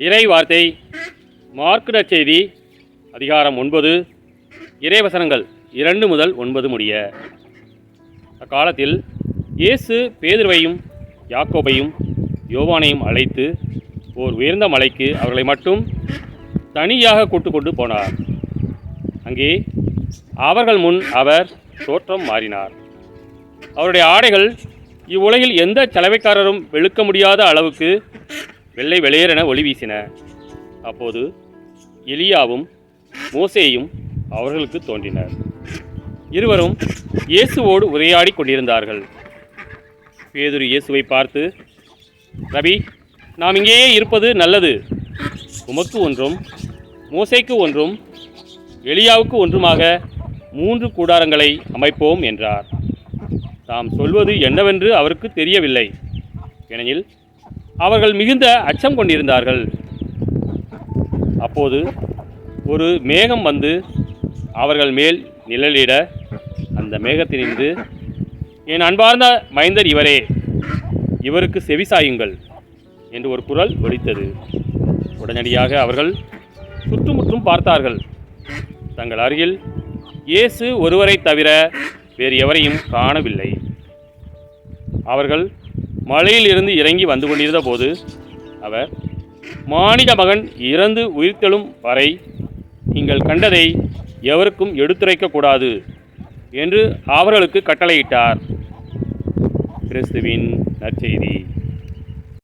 இறை வார்த்தை மார்க்கு நற்செய்தி அதிகாரம் 9 இறைவசனங்கள் 2 முதல் 9 முடிய. அக்காலத்தில் இயேசு பேதுருவையும் யாக்கோபையும் யோவானையும் அழைத்து ஓர் உயர்ந்த மலைக்கு அவர்களை மட்டும் தனியாக கூட்டுக்கொண்டு போனார். அங்கே அவர்கள் முன் அவர் தோற்றம் மாறினார். அவருடைய ஆடைகள் இவ்வுலகில் எந்த சலவைக்காரரும் வெளுக்க முடியாத அளவுக்கு வெள்ளை வெளியேறென ஒளி வீசின. அப்போது எலியாவும் மோசேயும் அவர்களுக்கு தோன்றினர். இருவரும் இயேசுவோடு உரையாடி கொண்டிருந்தார்கள். பேதுரு இயேசுவை பார்த்து, ரபி, நாம் இங்கேயே இருப்பது நல்லது. உமக்கு ஒன்றும் மோசேக்கு ஒன்றும் எலியாவுக்கு ஒன்றுமாக 3 கூடாரங்களை அமைப்போம் என்றார். தாம் சொல்வது என்னவென்று அவருக்கு தெரியவில்லை. ஏனெனில் அவர்கள் மிகுந்த அச்சம் கொண்டிருந்தார்கள். அப்போது ஒரு மேகம் வந்து அவர்கள் மேல் நிழலிட, அந்த மேகத்தினின்று, என் அன்பார்ந்த மைந்தர் இவரே, இவருக்கு செவிசாயுங்கள் என்று ஒரு குரல் ஒலித்தது. உடனடியாக அவர்கள் சுற்றுமுற்றும் பார்த்தார்கள். தங்கள் அருகில் இயேசு ஒருவரை தவிர வேறு எவரையும் காணவில்லை. அவர்கள் மலையில் இருந்து இறங்கி வந்து கொண்டிருந்த போது அவர், மானிட மகன் இறந்து உயிர்த்தெழும் வரை நீங்கள் கண்டதை எவருக்கும் எடுத்துரைக்கக்கூடாது என்று அவர்களுக்கு கட்டளையிட்டார். கிறிஸ்துவின் நற்செய்தி.